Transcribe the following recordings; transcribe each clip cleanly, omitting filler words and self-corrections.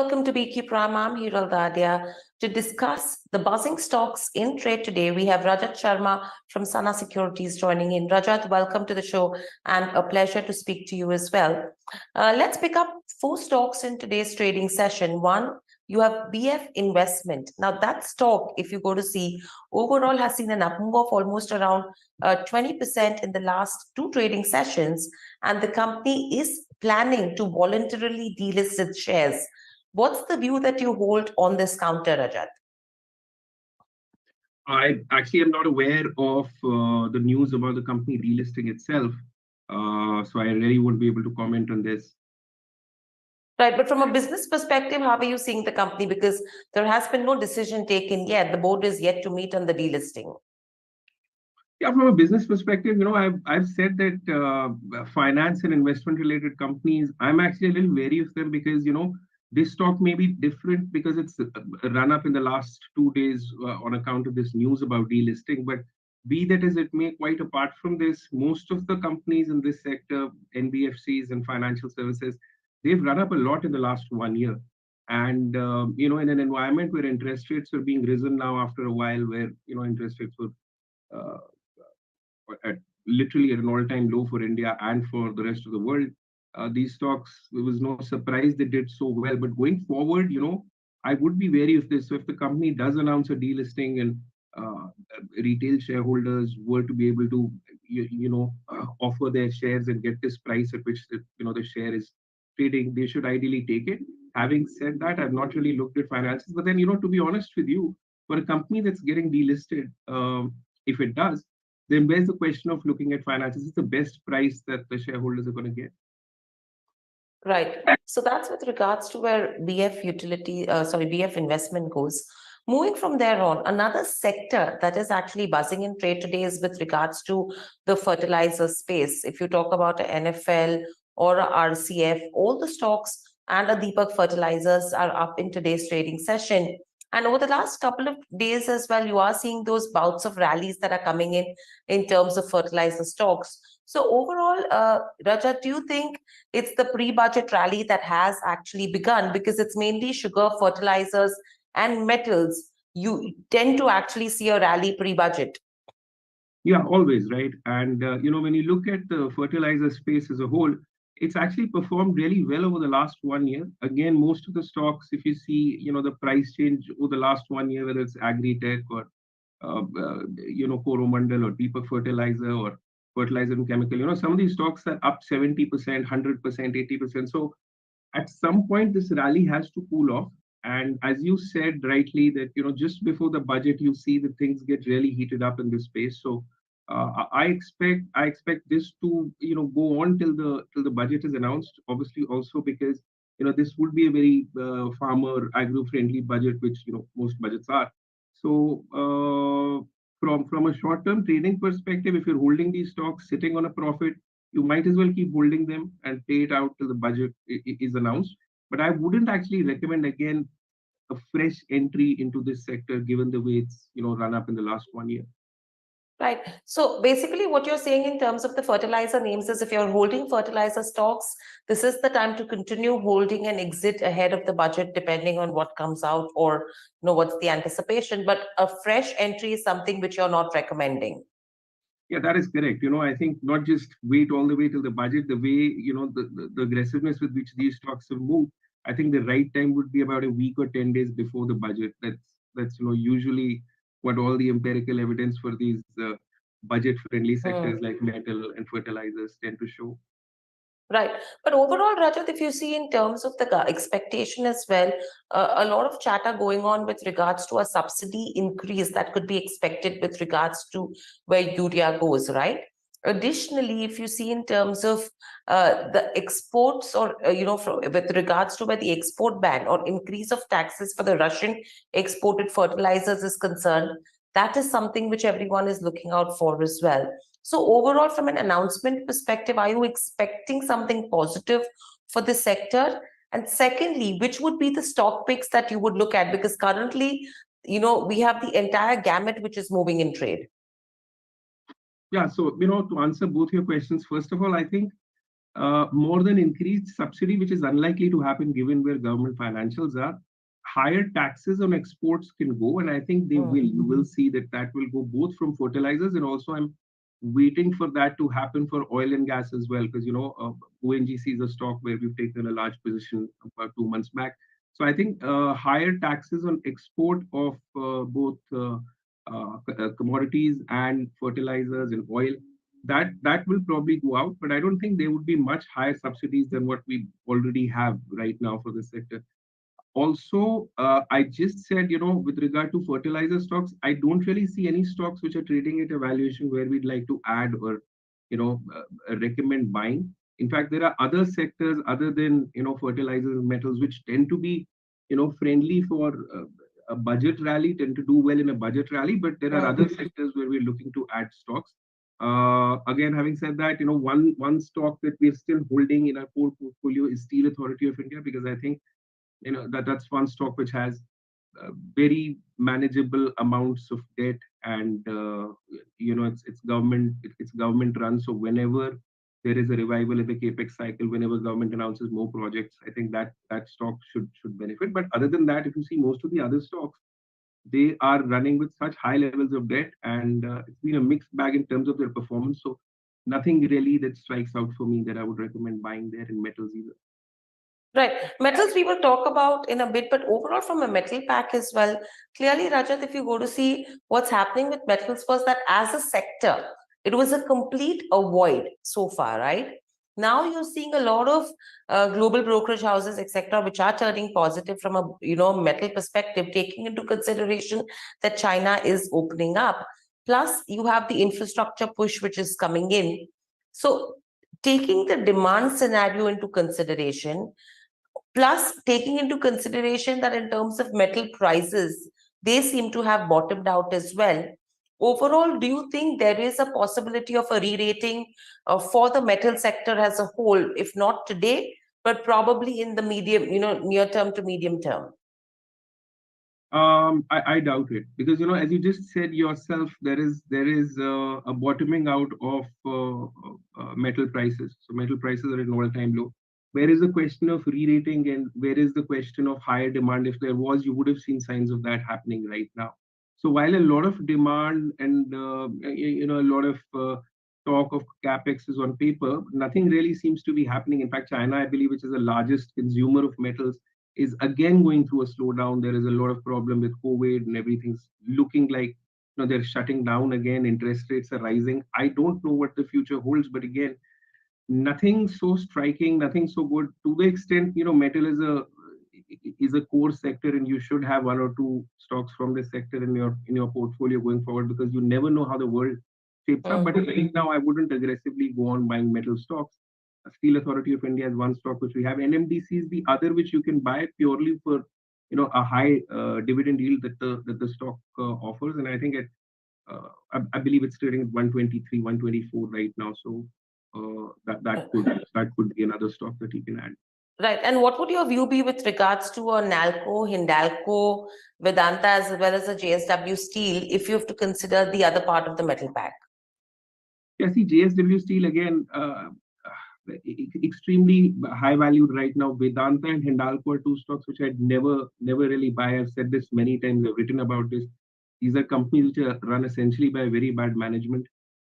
Welcome to BQ Prime. I'm Hiral Dadia. To discuss the buzzing stocks in trade today, we have Rajat Sharma from Securities joining in. Rajat, welcome to the show and a pleasure to speak to you as well. Let's pick up four stocks in today's trading session. One, you have BF Investment. Now that stock, if you go to see, overall has seen an up move of almost around 20% in the last two trading sessions, and the company is planning to voluntarily delist its shares. What's the view that you hold on this counter, Rajat? I actually am not aware of the news about the company delisting itself, so I really won't be able to comment on this. Right, but from a business perspective, how are you seeing the company? Because there has been no decision taken yet. The board is yet to meet on the delisting. Yeah, from a business perspective, I've said that finance and investment related companies, I'm actually a little wary of them because this stock may be different because it's run up in the last 2 days on account of this news about delisting. But be that as it may, quite apart from this, most of the companies in this sector, NBFCs and financial services, they've run up a lot in the last 1 year. And in an environment where interest rates are being risen now after a while, where interest rates were uh, at literally at an all-time low for India and for the rest of the world. These stocks, it was no surprise they did so well. But going forward, I would be wary of this. So if the company does announce a delisting and retail shareholders were to be able to, offer their shares and get this price at which the share is trading, they should ideally take it. Having said that, I've not really looked at finances. But then, to be honest with you, for a company that's getting delisted, if it does, then where's the question of looking at finances? It's the best price that the shareholders are going to get. Right. So that's with regards to where BF investment goes. Moving from there on, another sector that is actually buzzing in trade today is with regards to the fertilizer space. If you talk about an NFL or a RCF, all the stocks and a Deepak Fertilizers are up in today's trading session. And over the last couple of days as well, you are seeing those bouts of rallies that are coming in terms of fertilizer stocks. So overall, Rajat, do you think it's the pre-budget rally that has actually begun? Because it's mainly sugar, fertilizers, and metals. You tend to actually see a rally pre-budget. Yeah, always, right? And, when you look at the fertilizer space as a whole, it's actually performed really well over the last 1 year. Again, most of the stocks, if you see, the price change over the last 1 year, whether it's Agri-Tech or, Coromandel or Deepak Fertilizer or Fertilizer and Chemical, some of these stocks are up 70%, 100%, 80%. So at some point, this rally has to cool off. And as you said rightly, that just before the budget, you see that things get really heated up in this space. So I expect this to go on till the budget is announced. Obviously, also because this would be a very farmer agro friendly budget, which most budgets are. So from a short term trading perspective, if you're holding these stocks sitting on a profit, you might as well keep holding them and pay it out till the budget is announced. But I wouldn't actually recommend again a fresh entry into this sector given the way it's run up in the last 1 year. Right. So basically, what you're saying in terms of the fertilizer names is if you're holding fertilizer stocks, this is the time to continue holding and exit ahead of the budget, depending on what comes out or what's the anticipation. But a fresh entry is something which you're not recommending. Yeah, that is correct. I think not just wait all the way till the budget, the way, the aggressiveness with which these stocks have moved, I think the right time would be about a week or 10 days before the budget. That's usually what all the empirical evidence for these budget-friendly sectors like metal and fertilizers tend to show. Right. But overall, Rajat, if you see in terms of the expectation as well, a lot of chatter going on with regards to a subsidy increase that could be expected with regards to where urea goes, right? Additionally, if you see in terms of the exports or, with regards to where the export ban or increase of taxes for the Russian exported fertilizers is concerned, that is something which everyone is looking out for as well. So overall, from an announcement perspective, are you expecting something positive for the sector? And secondly, which would be the stock picks that you would look at? Because currently, we have the entire gamut which is moving in trade. Yeah, so to answer both your questions, first of all, I think more than increased subsidy, which is unlikely to happen given where government financials are. Higher taxes on exports can go, and I think they will. You will see that that will go both from fertilizers, and also I'm waiting for that to happen for oil and gas as well, because ONGC is a stock where we've taken a large position about 2 months back. So I think higher taxes on export of both commodities and fertilizers and oil, that will probably go out, but I don't think there would be much higher subsidies than what we already have right now for this sector. Also, I just said, with regard to fertilizer stocks, I don't really see any stocks which are trading at a valuation where we'd like to add or, recommend buying. In fact, there are other sectors other than, fertilizers and metals, which tend to be, friendly for a budget rally, tend to do well in a budget rally, but there are other sectors where we're looking to add stocks. Again, having said that, one stock that we're still holding in our core portfolio is Steel Authority of India, because I think that's one stock which has very manageable amounts of debt, and it's government run. So whenever there is a revival in the capex cycle, whenever government announces more projects, I think that stock should benefit. But other than that, if you see most of the other stocks, they are running with such high levels of debt, and it's been a mixed bag in terms of their performance. So nothing really that strikes out for me that I would recommend buying there in metals either. Right. Metals we will talk about in a bit, but overall from a metal pack as well, clearly, Rajat, if you go to see what's happening with metals was that as a sector, it was a complete avoid so far, right? Now you're seeing a lot of global brokerage houses, etc., which are turning positive from a metal perspective, taking into consideration that China is opening up. Plus, you have the infrastructure push which is coming in. So, taking the demand scenario into consideration, plus taking into consideration that in terms of metal prices, they seem to have bottomed out as well. Overall, do you think there is a possibility of a re-rating for the metal sector as a whole, if not today, but probably in the medium, near term to medium term? I doubt it, because as you just said yourself, there is a bottoming out of metal prices. So metal prices are at an all-time low. Where is the question of re-rating, and where is the question of higher demand? If there was, you would have seen signs of that happening right now. So while a lot of demand and a lot of talk of capex is on paper, nothing really seems to be happening. In fact, China, I believe, which is the largest consumer of metals, is again going through a slowdown. There is a lot of problem with COVID, and everything's looking like they're shutting down again. Interest rates are rising. I don't know what the future holds, but again, nothing so striking, nothing so good. To the extent metal is a core sector, and you should have one or two stocks from this sector in your portfolio going forward, because you never know how the world shapes up. But right now, I wouldn't aggressively go on buying metal stocks. Steel Authority of India is one stock which we have. NMDC is the other, which you can buy purely for a high dividend yield that the stock offers. And I think I believe it's trading at 123, 124 right now. So that could be another stock that you can add. Right. And what would your view be with regards to a Nalco, Hindalco, Vedanta, as well as a JSW Steel, if you have to consider the other part of the metal pack? Yeah, see, JSW Steel again, extremely high valued right now. Vedanta and Hindalco are two stocks which I'd never really buy. I've said this many times. I've written about this. These are companies which are run essentially by very bad management,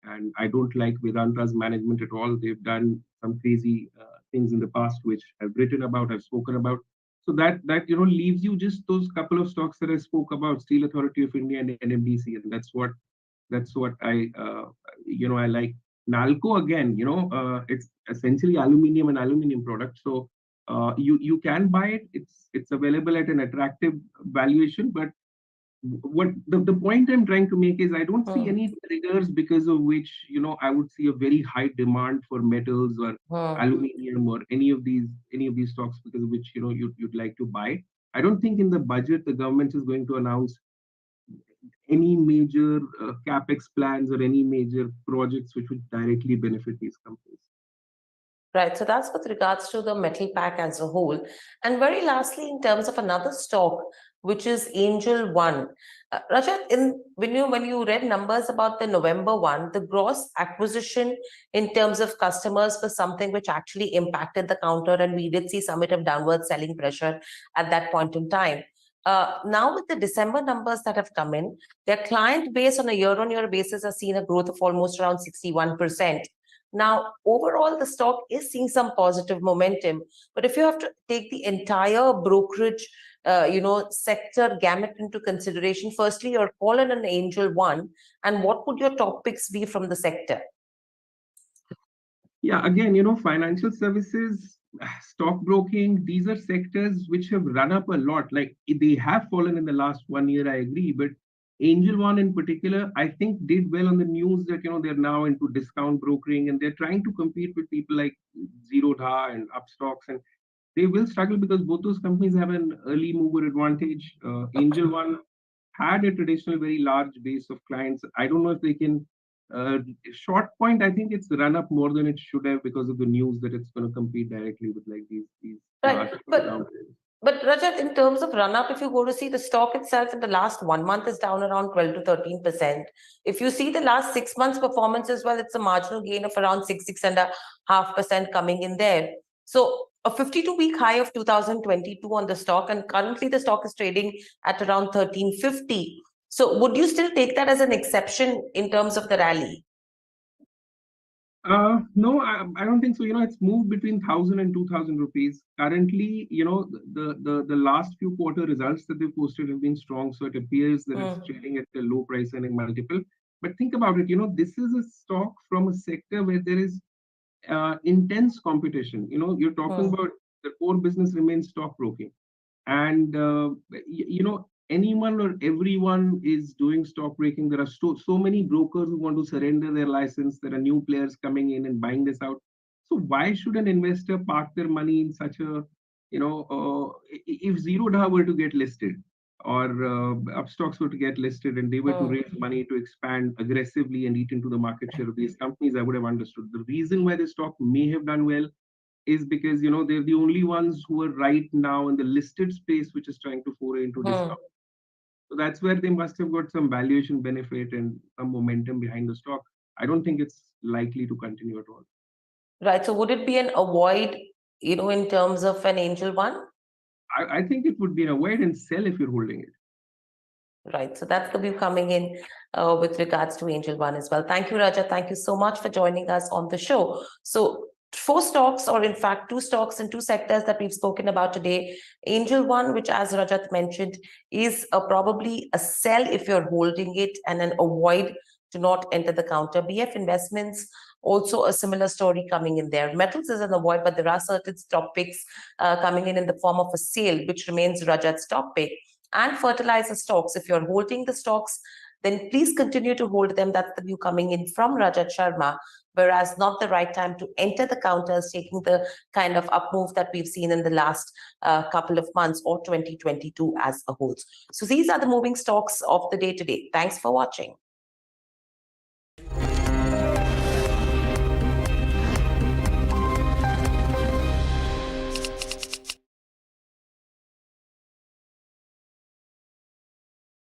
and I don't like Vedanta's management at all. They've done some crazy things in the past, which I've written about, I've spoken about. So that leaves you just those couple of stocks that I spoke about: Steel Authority of India and NMDC, and that's what I like. Nalco again, it's essentially aluminium and aluminium product. So you can buy it. It's available at an attractive valuation. But what the point I'm trying to make is, I don't see any triggers because of which I would see a very high demand for metals or aluminium or any of these stocks, because of which you'd like to buy. I don't think in the budget the government is going to announce any major capex plans or any major projects which would directly benefit these companies. Right. So that's with regards to the metal pack as a whole. And very lastly, in terms of another stock, which is Angel One. Rajat, when you read numbers about the November one, the gross acquisition in terms of customers was something which actually impacted the counter, and we did see some bit of downward selling pressure at that point in time. Now with the December numbers that have come in, their client base on a year-on-year basis has seen a growth of almost around 61%. Now, overall, the stock is seeing some positive momentum, but if you have to take the entire brokerage sector gamut into consideration, firstly, your call on an Angel One, and what would your top picks be from the sector? Yeah, again, financial services, stockbroking, these are sectors which have run up a lot. Like they have fallen in the last 1 year, I agree, but Angel One in particular, I think did well on the news that, they're now into discount brokering and they're trying to compete with people like Zerodha and Upstocks, and they will struggle because both those companies have an early mover advantage. Angel One had a traditional very large base of clients. I don't know if they can. Short point, I think it's run up more than it should have because of the news that it's going to compete directly with like these Right, but Rajat, in terms of run up, if you go to see the stock itself in the last 1 month is down around 12 to 13%. If you see the last 6 months performance as well, it's a marginal gain of around 6.5% coming in there. So a 52-week high of 2022 on the stock, and currently the stock is trading at around 1350. So would you still take that as an exception in terms of the rally? No, I don't think so. It's moved between 1,000 and 2,000 rupees. Currently, the last few quarter results that they've posted have been strong. So it appears that it's trading at a low price earning multiple. But think about it, this is a stock from a sector where there is intense competition. You're talking about the core business remains stockbroking. And, anyone or everyone is doing stockbroking. There are so many brokers who want to surrender their license. There are new players coming in and buying this out. So why should an investor park their money in such a, if Zerodha were to get listed or Upstocks were to get listed and they were to raise money to expand aggressively and eat into the market share of these companies, I would have understood. The reason why the stock may have done well is because they're the only ones who are right now in the listed space which is trying to foray into discount. So that's where they must have got some valuation benefit and some momentum behind the stock. I don't think it's likely to continue at all. Right. So would it be an avoid, in terms of an Angel One? I think it would be an avoid and sell if you're holding it. Right. So that's the view coming in with regards to Angel One as well. Thank you, Rajat. Thank you so much for joining us on the show. So 4 stocks, or in fact 2 stocks in 2 sectors that we've spoken about today. Angel One, which as Rajat mentioned, is probably a sell if you're holding it and an avoid to not enter the counter. BF Investments, also a similar story coming in there. Metals is an avoid, but there are certain stock picks coming in the form of a sale, which remains Rajat's top pick. And fertilizer stocks, if you're holding the stocks, then please continue to hold them. That's the view coming in from Rajat Sharma, whereas not the right time to enter the counters, taking the kind of up move that we've seen in the last couple of months or 2022 as a whole. So these are the moving stocks of the day today. Thanks for watching.